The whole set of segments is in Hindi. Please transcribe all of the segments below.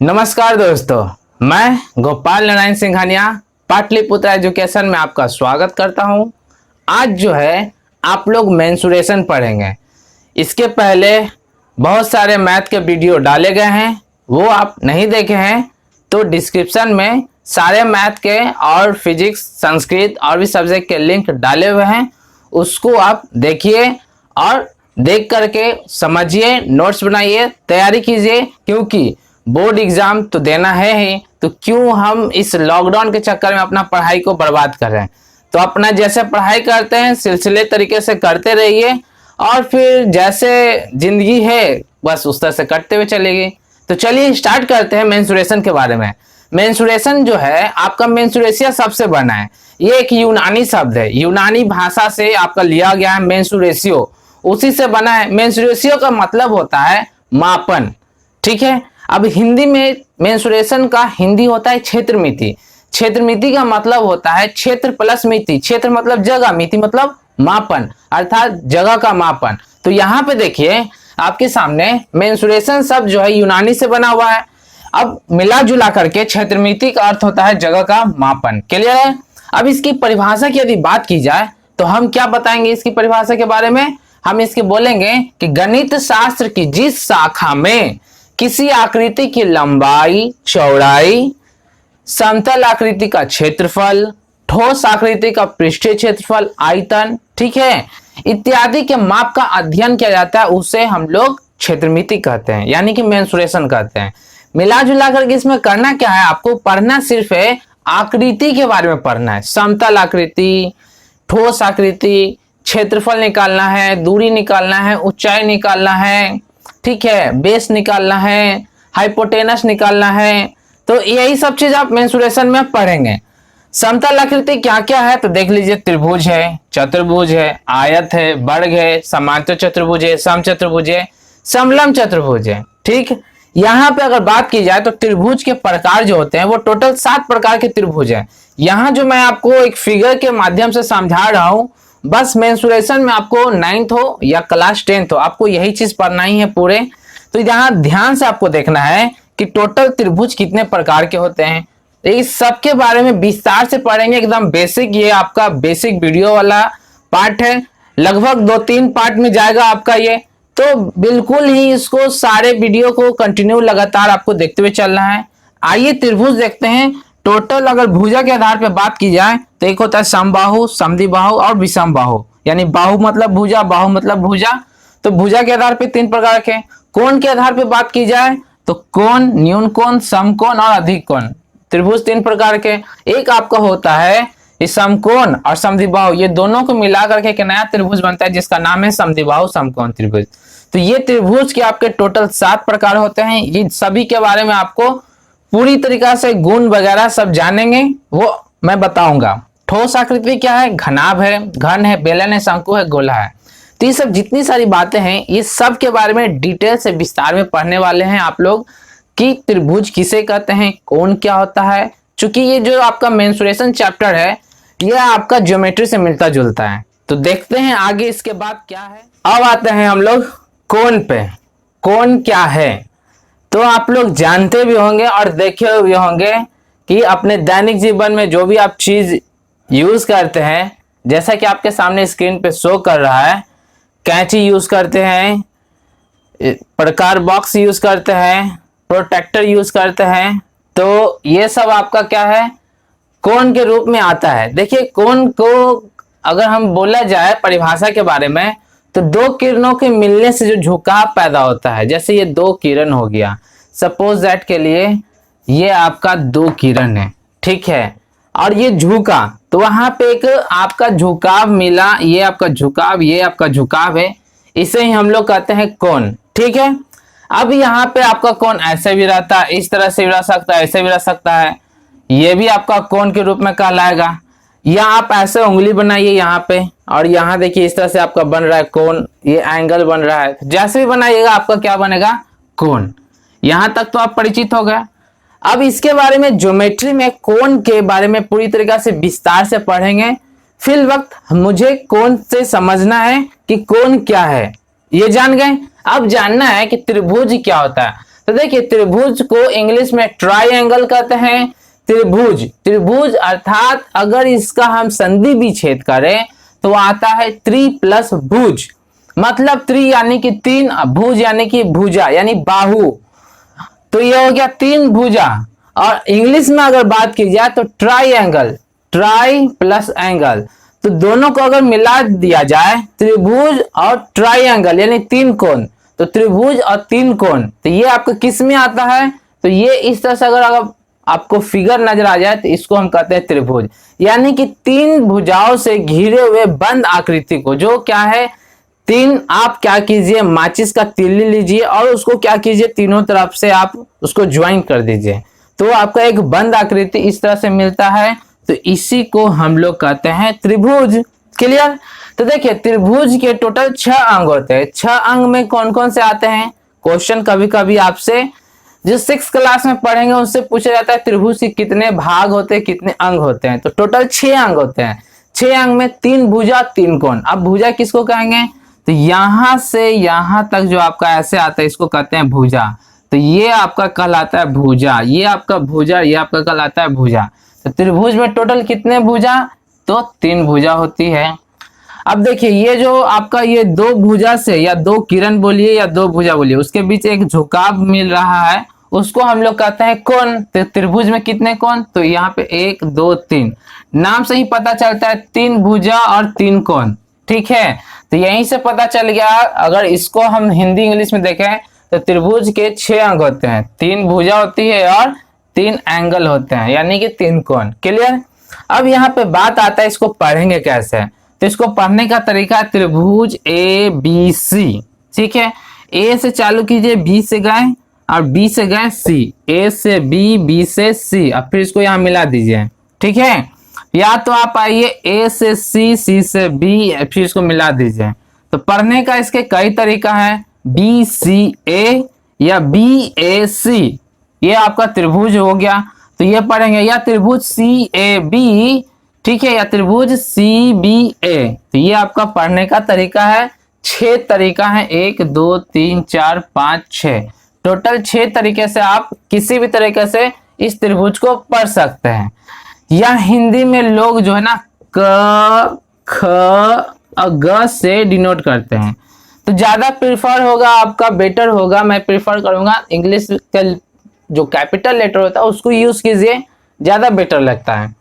नमस्कार दोस्तों, मैं गोपाल नारायण सिंघानिया पाटलिपुत्र एजुकेशन में आपका स्वागत करता हूं। आज जो है आप लोग मेंसुरेशन पढ़ेंगे। इसके पहले बहुत सारे मैथ के वीडियो डाले गए हैं, वो आप नहीं देखे हैं तो डिस्क्रिप्शन में सारे मैथ के और फिजिक्स, संस्कृत और भी सब्जेक्ट के लिंक डाले हुए हैं, उसको आप देखिए और देख करके समझिए, नोट्स बनाइए, तैयारी कीजिए, क्योंकि बोर्ड एग्जाम तो देना है ही, तो क्यों हम इस लॉकडाउन के चक्कर में अपना पढ़ाई को बर्बाद कर रहे हैं। तो अपना जैसे पढ़ाई करते हैं सिलसिले तरीके से करते रहिए और फिर जैसे जिंदगी है बस उस तरह से कटते हुए चलेगी। तो चलिए स्टार्ट करते हैं मेंसुरेशन के बारे में। मेंसुरेशन जो है आपका मेंसुरेसिया शब्द से बना है। ये एक यूनानी शब्द है, यूनानी भाषा से आपका लिया गया है मेंसुरेसियो, उसी से बना है। मेंसुरेसियो का मतलब होता है मापन, ठीक है। अब हिंदी में मेंसुरेशन का हिंदी होता है क्षेत्र मिति। क्षेत्र मिति का मतलब होता है क्षेत्र प्लस मिति। क्षेत्र मतलब जगह, मिति मतलब मापन, अर्थात जगह का मापन। तो यहाँ पे देखिए आपके सामने मेंसुरेशन शब्द जो है यूनानी से बना हुआ है। अब मिला जुला करके क्षेत्र मिति का अर्थ होता है जगह का मापन। क्लियर है। अब इसकी परिभाषा की यदि बात की जाए तो हम क्या बताएंगे इसकी परिभाषा के बारे में। हम इसके बोलेंगे कि गणित शास्त्र की जिस शाखा में किसी आकृति की लंबाई, चौड़ाई, समतल आकृति का क्षेत्रफल, ठोस आकृति का पृष्ठीय क्षेत्रफल, आयतन, ठीक है, इत्यादि के माप का अध्ययन किया जाता है, उसे हम लोग क्षेत्रमिति कहते हैं, यानी कि मेंसुरेशन कहते हैं। मिला जुला करके इसमें करना क्या है, आपको पढ़ना सिर्फ है आकृति के बारे में पढ़ना है। समतल आकृति, ठोस आकृति, क्षेत्रफल निकालना है, दूरी निकालना है, ऊंचाई निकालना है, ठीक है, बेस निकालना है, हाइपोटेनस निकालना है। तो यही सब चीज आप मेंसुरेशन में पढ़ेंगे। समतल आकृति क्या क्या है तो देख लीजिए, त्रिभुज है, चतुर्भुज है, आयत है, वर्ग है, समांतर चतुर्भुज है, समचतुर्भुज है, समलंब चतुर्भुज है, ठीक। यहाँ पे अगर बात की जाए तो त्रिभुज के प्रकार जो होते हैं वो टोटल 7 प्रकार के त्रिभुज हैं। यहाँ जो मैं आपको एक फिगर के माध्यम से समझा रहा हूँ, बस मेंसुरेशन में आपको 9th हो या क्लास 10th हो, आपको यही चीज पढ़ना ही है पूरे। तो यहाँ ध्यान से आपको देखना है कि टोटल त्रिभुज कितने प्रकार के होते हैं। इस सब के बारे में विस्तार से पढ़ेंगे, एकदम बेसिक। ये आपका बेसिक वीडियो वाला पार्ट है, लगभग 2-3 पार्ट में जाएगा आपका ये। तो बिल्कुल ही इसको सारे वीडियो को कंटिन्यू लगातार आपको देखते हुए चलना है। आइए त्रिभुज देखते हैं। टोटल अगर भुजा के आधार पे बात की जाए तो एक होता है समबाहु, समद्विबाहु और विषम बाहु, यानी बाहु मतलब भुजा, बाहु मतलब भुजा। तो भुजा के आधार पे 3 प्रकार के। कोण के आधार पे बात की जाए तो कोण, न्यून कोण, समकोण और अधिक कोण। त्रिभुज 3 प्रकार के। एक आपका होता है समकोण और समद्विबाहु, ये दोनों को मिला करके एक नया त्रिभुज बनता है जिसका नाम है समद्विबाहु समकोण त्रिभुज। तो ये त्रिभुज के आपके टोटल 7 प्रकार होते हैं। ये सभी के बारे में आपको पूरी तरीका से गुण वगैरह सब जानेंगे, वो मैं बताऊंगा। ठोस आकृति क्या है, घनाभ है, घन है, बेलन है, शंकु है, गोला है। तो ये सब जितनी सारी बातें हैं ये सब के बारे में डिटेल से विस्तार में पढ़ने वाले हैं आप लोग, कि त्रिभुज किसे कहते हैं, कोण क्या होता है। चूंकि ये जो आपका मेंसुरेशन चैप्टर है ये आपका ज्योमेट्री से मिलता जुलता है। तो देखते हैं आगे इसके बाद क्या है। अब आते हैं हम लोग कोण पे। कोण क्या है तो आप लोग जानते भी होंगे और देखे भी होंगे कि अपने दैनिक जीवन में जो भी आप चीज यूज करते हैं, जैसा कि आपके सामने स्क्रीन पे शो कर रहा है, कैंची यूज करते हैं, प्रकार बॉक्स यूज करते हैं, प्रोटेक्टर यूज करते हैं, तो ये सब आपका क्या है, कोण के रूप में आता है। देखिए कोण को अगर हम बोला जाए परिभाषा के बारे में तो 2 किरणों के मिलने से जो झुकाव पैदा होता है, जैसे ये 2 किरण हो गया, सपोज दैट के लिए ये आपका 2 किरण है, ठीक है, और ये झुका तो वहां पे एक आपका झुकाव मिला, ये आपका झुकाव, ये आपका झुकाव है, इसे ही हम लोग कहते हैं कोण, ठीक है। अब यहाँ पे आपका कोण ऐसे भी रहता है, इस तरह से भी रह सकता है, ऐसे भी रह सकता है, ये भी आपका कोण के रूप में कहलाएगा। या आप ऐसे उंगली बनाइए यहाँ पे और यहाँ देखिए इस तरह से आपका बन रहा है कोण, ये एंगल बन रहा है, जैसे भी बनाइएगा आपका क्या बनेगा, कोण। यहाँ तक तो आप परिचित हो गए। अब इसके बारे में ज्योमेट्री में कोण के बारे में पूरी तरीके से विस्तार से पढ़ेंगे। फिल वक्त मुझे कोण से समझना है कि कोण क्या है, ये जान गए। अब जानना है कि त्रिभुज क्या होता है। तो देखिए त्रिभुज को इंग्लिश में ट्राइंगल कहते हैं। त्रिभुज, त्रिभुज अर्थात अगर इसका हम संधि विच्छेद करें तो आता है त्रि प्लस भुज, मतलब त्रि यानी कि तीन, भुज यानी कि भुजा यानी बाहु, तो ये हो गया तीन भुजा। और इंग्लिश में अगर बात की जाए तो ट्राइंगल, ट्राई प्लस एंगल, तो दोनों को अगर मिला दिया जाए त्रिभुज और ट्राइंगल यानी तीन कोण, तो त्रिभुज और तीन कोण, तो ये आपको किस में आता है, तो ये इस तरह से अगर आपको फिगर नजर आ जाए तो इसको हम कहते हैं त्रिभुज, यानी कि तीन भुजाओं से घिरे हुए बंद आकृति को, जो क्या है तीन, आप क्या कीजिए माचिस का तीली लीजिए और उसको क्या कीजिए तीनों तरफ से आप उसको ज्वाइन कर दीजिए, तो आपका एक बंद आकृति इस तरह से मिलता है, तो इसी को हम लोग कहते हैं त्रिभुज। क्लियर। तो देखिए त्रिभुज के टोटल 6 अंग होते हैं। 6 अंग में कौन कौन से आते हैं, क्वेश्चन कभी कभी आपसे जो 6th क्लास में पढ़ेंगे उससे पूछा जाता है त्रिभुज के कितने भाग होते हैं, कितने अंग होते हैं, तो टोटल 6 अंग होते हैं। 6 अंग में 3 भुजा 3 कोण। अब भुजा किसको कहेंगे, तो यहां से यहां तक जो आपका ऐसे आता है इसको कहते हैं भुजा, तो ये आपका कहलाता है भुजा, ये आपका भुजा, ये आपका कहलाता है भुजा। तो त्रिभुज में टोटल कितने भुजा, तो 3 भुजा होती है। अब देखिए ये जो आपका ये 2 भुजा से या 2 किरण बोलिए या 2 भुजा बोलिए उसके बीच एक झुकाव मिल रहा है, उसको हम लोग कहते हैं कोण। तो त्रिभुज में कितने कोण, तो यहाँ पे 1 2 3, नाम से ही पता चलता है 3 भुजा और 3 कोण। ठीक है, तो यहीं से पता चल गया। अगर इसको हम हिंदी इंग्लिश में देखें तो त्रिभुज के 6 अंग होते हैं, 3 भुजा होती है और 3 एंगल होते हैं, यानी कि 3 कोण। क्लियर। अब यहाँ पे बात आता है इसको पढ़ेंगे कैसे, तो इसको पढ़ने का तरीका है त्रिभुज ए बी सी। ठीक है, ए से चालू कीजिए, बी से गए और बी से गए सी, ए से बी, बी से सी, अब फिर इसको यहाँ मिला दीजिए। ठीक है, या तो आप आइए ए से सी, सी से बी, फिर इसको मिला दीजिए। तो पढ़ने का इसके कई तरीका है, बी सी ए या बी ए सी, ये आपका त्रिभुज हो गया, तो ये पढ़ेंगे, या त्रिभुज सी ए बी, ठीक है, या त्रिभुज सी बी ए, तो ये आपका पढ़ने का तरीका है। 6 तरीका है, 1 2 3 4 5 6, टोटल 6 तरीके से आप किसी भी तरीके से इस त्रिभुज को पढ़ सकते हैं। या हिंदी में लोग जो है ना क ख ग से डिनोट करते हैं, तो ज्यादा प्रिफर होगा आपका, बेटर होगा, मैं प्रिफर करूंगा इंग्लिश का जो कैपिटल लेटर होता है उसको यूज कीजिए, ज्यादा बेटर लगता है।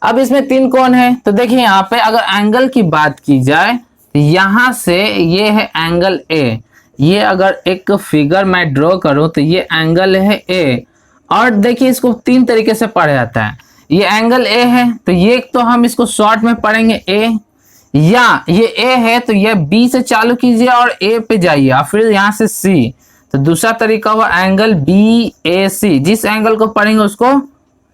अब इसमें 3 कोण है, तो देखिए यहाँ पे अगर एंगल की बात की जाए तो यहां से ये है एंगल ए, ये अगर एक फिगर मैं ड्रॉ करूं तो ये एंगल है ए, और देखिए इसको 3 तरीके से पढ़ा जाता है। ये एंगल ए है तो ये तो हम इसको शॉर्ट में पढ़ेंगे ए, या ये ए है तो ये बी से चालू कीजिए और ए पे जाइए और फिर यहाँ से सी, तो दूसरा तरीका हुआ एंगल बी ए सी, जिस एंगल को पढ़ेंगे उसको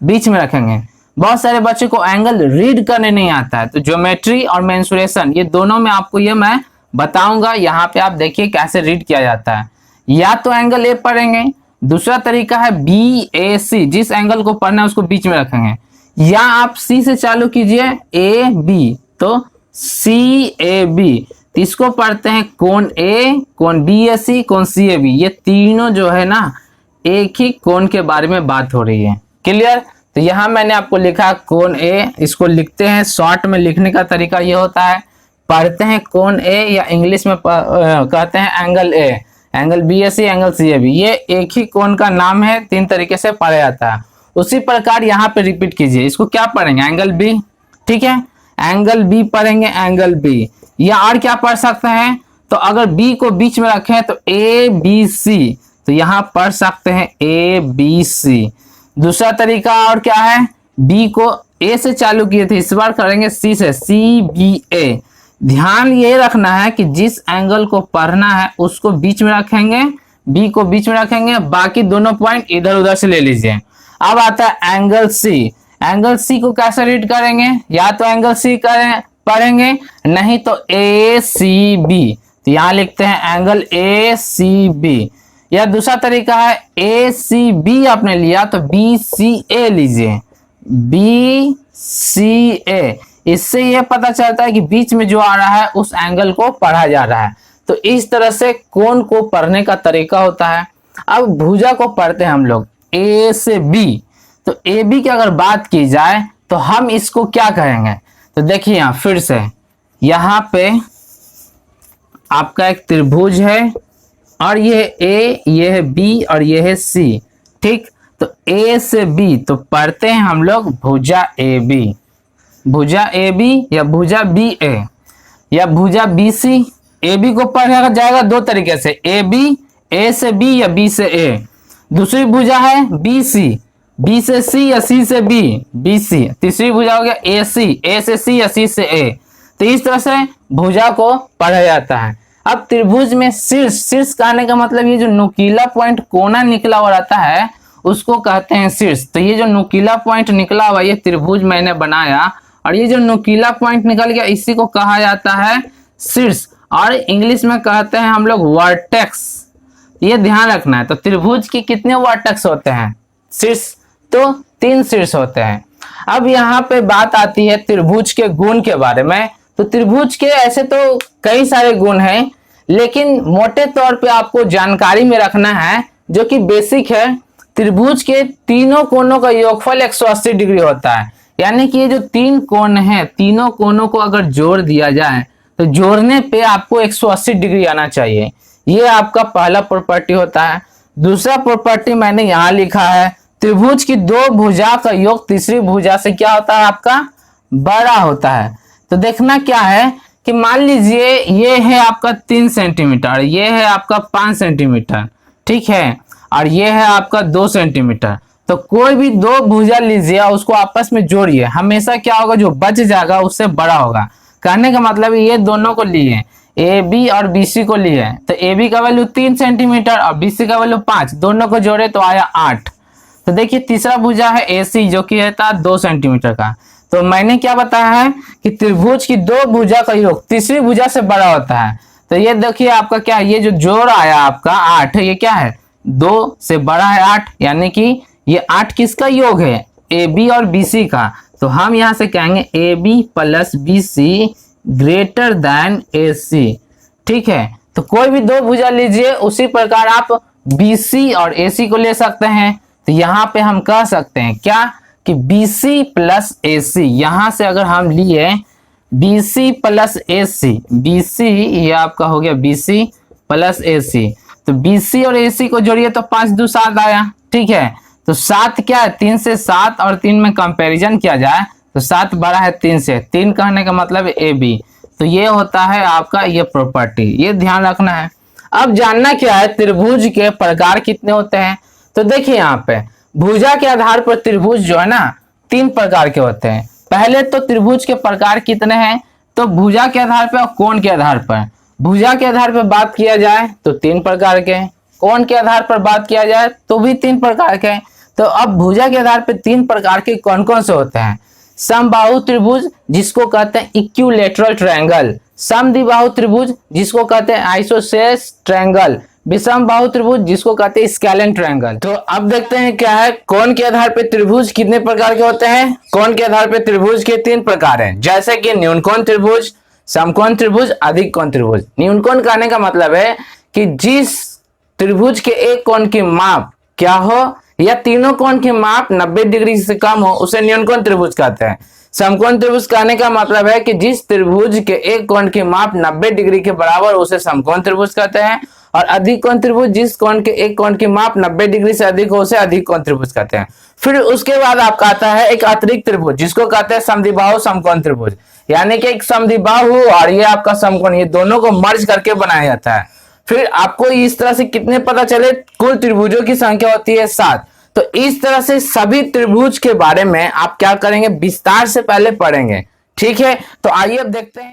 बीच में रखेंगे। बहुत सारे बच्चे को एंगल रीड करने नहीं आता है, तो ज्योमेट्री और मेंसुरेशन ये दोनों में आपको ये मैं बताऊंगा, यहाँ पे आप देखिए कैसे रीड किया जाता है। या तो एंगल ए पढ़ेंगे, दूसरा तरीका है बी ए सी, जिस एंगल को पढ़ना है उसको बीच में रखेंगे, या आप सी से चालू कीजिए ए बी, तो सी ए बी, तो इसको पढ़ते हैं कोण ए, कोण बी ए सी, कोण सी ए बी, ये तीनों जो है ना एक ही कोण के बारे में बात हो रही है। क्लियर। तो यहाँ मैंने आपको लिखा कोण ए, इसको लिखते हैं, शॉर्ट में लिखने का तरीका ये होता है, पढ़ते हैं कोण ए या इंग्लिश में कहते हैं angle A, angle B A C, angle C A B, ये एक ही कोण का नाम है, 3 तरीके से पढ़ा जाता है। उसी प्रकार यहाँ पे रिपीट कीजिए, इसको क्या पढ़ेंगे एंगल बी, ठीक है, एंगल बी पढ़ेंगे, एंगल बी, या और क्या पढ़ सकते हैं, तो अगर बी को बीच में रखें तो ए बी सी, तो यहाँ पढ़ सकते हैं ए बी सी। दूसरा तरीका और क्या है, बी को ए से चालू किए थे, इस बार करेंगे सी से, सी बी ए। ध्यान ये रखना है कि जिस एंगल को पढ़ना है उसको बीच में रखेंगे, बी को बीच में रखेंगे, बाकी दोनों पॉइंट इधर उधर से ले लीजिए। अब आता है एंगल सी, एंगल सी को कैसे रीड करेंगे, या तो एंगल सी करें पढ़ेंगे, नहीं तो ए सी बी, तो यहाँ लिखते हैं एंगल ए सी बी। या दूसरा तरीका है ए सी बी आपने लिया तो बी सी ए लीजिए, बी सी ए, इससे ये पता चलता है कि बीच में जो आ रहा है उस एंगल को पढ़ा जा रहा है। तो इस तरह से कोण को पढ़ने का तरीका होता है। अब भुजा को पढ़ते हैं हम लोग ए से बी। तो ए बी की अगर बात की जाए तो हम इसको क्या कहेंगे, तो देखिए यहाँ फिर से यहाँ पे आपका एक त्रिभुज है और ये ए, ये है बी और ये है सी। ठीक, तो ए से बी तो पढ़ते हैं हम लोग भुजा ए बी, भुजा ए बी या भुजा बी ए या भुजा बी सी। ए बी को पढ़ा जाएगा दो तरीके से, ए बी, ए से बी या बी से ए। दूसरी भुजा है बी सी, बी से सी या सी से बी, बी सी। तीसरी भुजा हो गया ए सी, ए से सी या सी से ए। तो इस तरह से भुजा को पढ़ा जाता है। अब त्रिभुज में शीर्ष, शीर्ष कहने का मतलब ये जो नुकीला पॉइंट कोना निकला हुआ रहता है उसको कहते हैं शीर्ष। तो ये जो नुकीला पॉइंट निकला हुआ ये त्रिभुज मैंने बनाया और ये जो नुकीला पॉइंट निकल गया इसी को कहा जाता है शीर्ष, और इंग्लिश में कहते हैं हम लोग वर्टेक्स। ये ध्यान रखना है। तो त्रिभुज के कितने वर्टेक्स होते हैं, शीर्ष, तो 3 शीर्ष होते हैं। अब यहाँ पे बात आती है त्रिभुज के गुण के बारे में। तो त्रिभुज के ऐसे तो कई सारे गुण हैं, लेकिन मोटे तौर पे आपको जानकारी में रखना है जो कि बेसिक है। त्रिभुज के तीनों कोनों का योगफल 180 डिग्री होता है। यानी कि ये जो 3 कोण हैं, तीनों कोनों को अगर जोड़ दिया जाए तो जोड़ने पे आपको 180 डिग्री आना चाहिए। ये आपका पहला प्रॉपर्टी होता है। दूसरा प्रॉपर्टी मैंने यहाँ लिखा है, त्रिभुज की 2 भुजा का योग तीसरी भुजा से क्या होता है, आपका बड़ा होता है। तो देखना क्या है कि मान लीजिए ये है आपका 3 सेंटीमीटर, ये है आपका 5 सेंटीमीटर, ठीक है, और ये है आपका 2 सेंटीमीटर। तो कोई भी 2 भुजा लीजिए और उसको आपस में जोड़िए, हमेशा क्या होगा, जो बच जाएगा उससे बड़ा होगा। कहने का मतलब ये दोनों को लिए, ए बी और बी सी को लिए, तो ए बी का वैल्यू 3 सेंटीमीटर और बी सी का वैल्यू 5, दोनों को जोड़े तो आया 8। तो देखिए तीसरा भुजा है ए सी जो कि रहता 2 सेंटीमीटर का। तो मैंने क्या बताया है कि त्रिभुज की 2 भुजा का योग तीसरी भुजा से बड़ा होता है। तो ये देखिए आपका क्या है, ये जो जोड़ आया आपका 8, ये क्या है, 2 से बड़ा है 8, यानी कि ये 8 किसका योग है, ए बी और बी सी का। तो हम यहाँ से कहेंगे A B plus B C greater than A C. ठीक है, तो कोई भी 2 भुजा लीजिए, उसी प्रकार आप बी सी और ए सी को ले सकते हैं। तो यहाँ पे हम कह सकते हैं क्या कि बी सी प्लस ए सी, यहाँ से अगर हम लिए बी सी प्लस ए सी, बी सी ये आपका हो गया बी सी प्लस ए सी। तो बी सी और ए सी को जोड़िए तो 5 2 7 आया। ठीक है, तो 7 क्या है, 3 से 7 और 3 में कंपैरिजन किया जाए तो 7 बड़ा है 3 से, 3 कहने का मतलब ए बी। तो ये होता है आपका ये प्रॉपर्टी, ये ध्यान रखना है। अब जानना क्या है, त्रिभुज के प्रकार कितने होते हैं। तो देखिए यहाँ पे भुजा के आधार पर त्रिभुज जो है ना 3 प्रकार के होते हैं। पहले तो त्रिभुज के प्रकार कितने हैं, तो भुजा के आधार पर और कोण के आधार पर। भुजा के आधार पर बात किया जाए तो 3 प्रकार के हैं, कोण के आधार पर बात किया जाए तो भी 3 प्रकार के हैं। तो अब भुजा के आधार पर 3 प्रकार के कौन कौन से होते हैं, समबाहु त्रिभुज जिसको कहते हैं इक्विलैटरल ट्रायंगल, समद्विबाहु त्रिभुज जिसको कहते हैं आइसोसेलेस ट्रायंगल, विषम बाहु त्रिभुज जिसको कहते हैं स्केलेन ट्रायंगल। तो अब देखते हैं क्या है, कोण के आधार पर त्रिभुज कितने प्रकार के होते हैं। कोण के आधार पर त्रिभुज के 3 प्रकार हैं, जैसे कि न्यूनकोण त्रिभुज, समकोण त्रिभुज, अधिक कोण त्रिभुज। न्यूनकोण कहने का मतलब है कि जिस त्रिभुज के एक कोण की माप क्या हो या तीनों कोण की माप 90 डिग्री से कम हो उसे न्यूनकोण त्रिभुज कहते हैं। समकोण त्रिभुज कहने का मतलब है कि जिस त्रिभुज के एक कोण की माप 90 डिग्री के बराबर उसे समकोण त्रिभुज कहते हैं। और अधिक कोण त्रिभुज जिस कोण के एक कोण की माप 90 डिग्री से अधिक हो उसे अधिक कोण त्रिभुज कहते हैं। फिर उसके बाद आपका आता है एक अतिरिक्त त्रिभुज जिसको कहते हैं समद्विबाहु समकोण त्रिभुज, यानी कि एक समद्विबाहु और ये आपका समकोण, ये दोनों को मर्ज करके बनाया जाता है। फिर आपको इस तरह से कितने पता चले, कुल त्रिभुजों की संख्या होती है 7। तो इस तरह से सभी त्रिभुज के बारे में आप क्या करेंगे, विस्तार से पहले पढ़ेंगे। ठीक है, तो आइए अब देखते हैं।